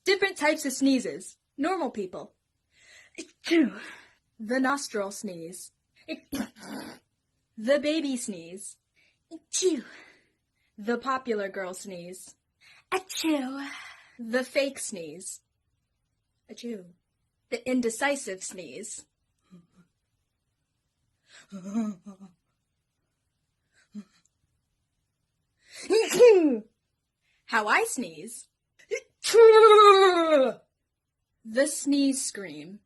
Different types of sneezes. Normal people. The nostril sneeze. The baby sneeze. The popular girl sneeze. The fake sneeze. The indecisive sneeze. How I sneeze. The sneeze scream.